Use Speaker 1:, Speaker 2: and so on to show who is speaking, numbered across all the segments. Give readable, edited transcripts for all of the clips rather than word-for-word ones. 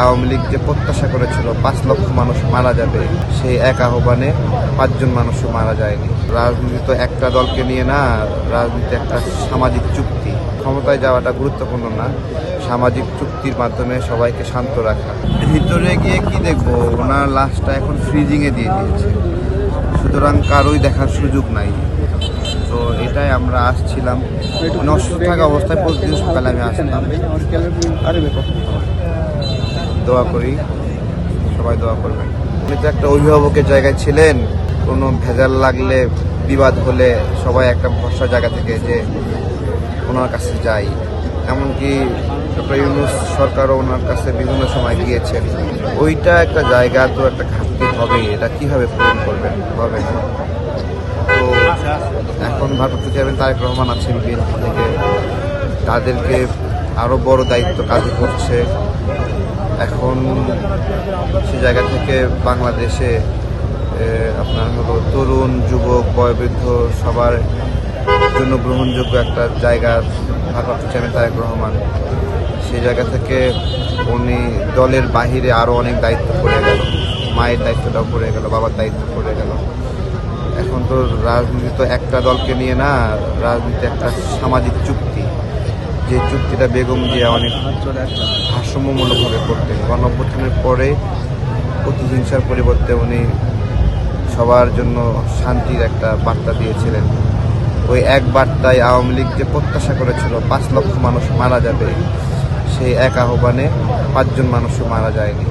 Speaker 1: আওয়ামী লীগ যে প্রত্যাশা করেছিল 5 লক্ষ মানুষ মারা যাবে, সেই এক আহ্বানে 5 জন মানুষও মারা যায়নি। রাজনীতি তো একটা দলকে নিয়ে না, রাজনীতি একটা সামাজিক চুক্তি। ক্ষমতায় যাওয়াটা গুরুত্বপূর্ণ না, সামাজিক চুক্তির মাধ্যমে সবাইকে শান্ত রাখা। ভিতরে গিয়ে কি দেখবো, ওনার লাশটা এখন ফ্রিজিংয়ে দিয়ে দিয়েছে, সুতরাং কারোই দেখার সুযোগ নাই। তো এটাই আমরা আসছিলাম, মানে অসুস্থ থাকা অবস্থায় প্রতিদিন সকালে আমি আসতাম। দোয়া করি, সবাই দোয়া করবেন। উনি তো একটা অভিভাবকের জায়গায় ছিলেন, কোনো ভেজাল লাগলে বিবাদ হলে সবাই একটা ভরসা জায়গা থেকে যে ওনার কাছে যাই। এমনকি ডক্টর ইউনূস সরকারও ওনার কাছে বিভিন্ন সময় গিয়েছেন। ওইটা একটা জায়গা, তো একটা ঘাটতি হবেই, এটা কীভাবে পূরণ করবেন, হবে না। তো এখন ভারপ্রাপ্ত চেয়ারম্যান তারেক রহমান আছেন বিএনপি থেকে, তাদেরকে আরও বড় দায়িত্ব কাজ করছে। এখন সে জায়গা থেকে বাংলাদেশে আপনার হলো তরুণ, যুবক, বয়োবৃদ্ধ সবার জন্য গ্রহণযোগ্য একটা জায়গা ভারপ্রাপ্ত চেয়ারম্যান তারেক রহমান। সেই জায়গা থেকে উনি দলের বাহিরে আরও অনেক দায়িত্ব পড়ে গেল, মায়ের দায়িত্বটাও পড়ে গেল, বাবার দায়িত্ব পড়ে গেল। এখন তো রাজনীতি তো একটা দলকে নিয়ে না, রাজনীতি একটা সামাজিক চুক্তি। যে চুক্তিটা বেগম জিয়া অনেক ভারসাম্যমূলকভাবে করতেন। গণঅভ্যুত্থানের পরে প্রতিহিংসার পরিবর্তে উনি সবার জন্য শান্তির একটা বার্তা দিয়েছিলেন। ওই এক বার্তায় আওয়ামী লীগ যে প্রত্যাশা করেছিল 5 লক্ষ মানুষ মারা যাবে, সেই এক আহ্বানে 5 জন মানুষও মারা যায়নি,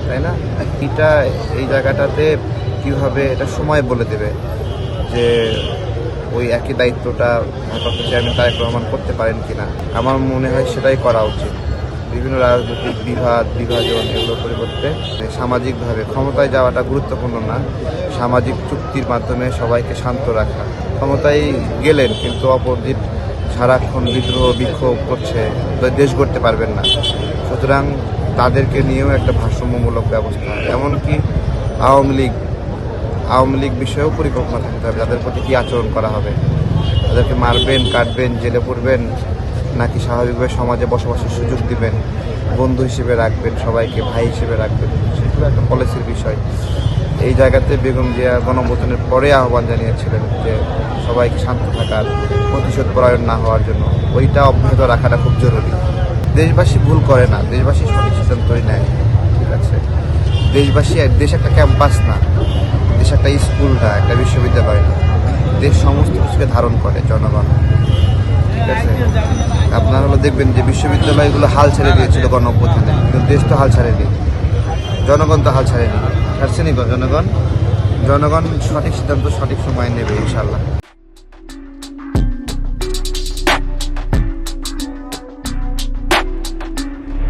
Speaker 1: তাই না? এই জায়গাটাতে কীভাবে এটা সময় বলে দেবে যে ওই একই দায়িত্বটা ভারপ্রাপ্ত চেয়ারম্যান তারেক রহমান করতে পারেন কিনা। আমার মনে হয় সেটাই করা উচিত। বিভিন্ন রাজনৈতিক বিভাজন এগুলোর পরিবর্তে সামাজিকভাবে ক্ষমতায় যাওয়াটা গুরুত্বপূর্ণ না, সামাজিক চুক্তির মাধ্যমে সবাইকে শান্ত রাখা। ক্ষমতায় গেলেন কিন্তু অপরদিন সারাক্ষণ বিদ্রোহ বিক্ষোভ করছে, দেশ গড়তে পারবেন না। সুতরাং তাদেরকে নিয়েও একটা ভারসাম্যমূলক ব্যবস্থা, এমনকি আওয়ামী লীগ বিষয়েও পরিকল্পনা থাকতে হবে। তাদের প্রতি কী আচরণ করা হবে, তাদেরকে মারবেন, কাটবেন, জেলে পড়বেন, নাকি স্বাভাবিকভাবে সমাজে বসবাসের সুযোগ দিবেন, বন্ধু হিসেবে রাখবেন, সবাইকে ভাই হিসেবে রাখবেন, সেগুলো একটা পলিসির বিষয়। এই জায়গাতে বেগম জিয়া গণঅভ্যুত্থানের পরে আহ্বান জানিয়েছিলেন যে সবাইকে শান্ত থাকার, প্রতিশোধ পরায়ণ না হওয়ার জন্য। ওইটা অব্যাহত রাখাটা খুব জরুরি। দেশবাসী ভুল করে না, দেশবাসী সঠিক সিদ্ধান্তই নেয়, ঠিক আছে? দেশ একটা ক্যাম্পাস না, দেশ একটা স্কুল না, একটা বিশ্ববিদ্যালয় না। দেশ সমস্ত কিছুকে ধারণ করে জনগণ, ঠিক আছে? আপনারা দেখবেন যে বিশ্ববিদ্যালয়গুলো হাল ছেড়ে দিয়েছিল গণঅভ্যুত্থানে, কিন্তু দেশ তো হাল ছাড়েনি, জনগণ তো হাল ছাড়েনি। ছাড়ছেনি জনগণ সঠিক সিদ্ধান্ত সঠিক সময় নেবে ইনশাল্লাহ।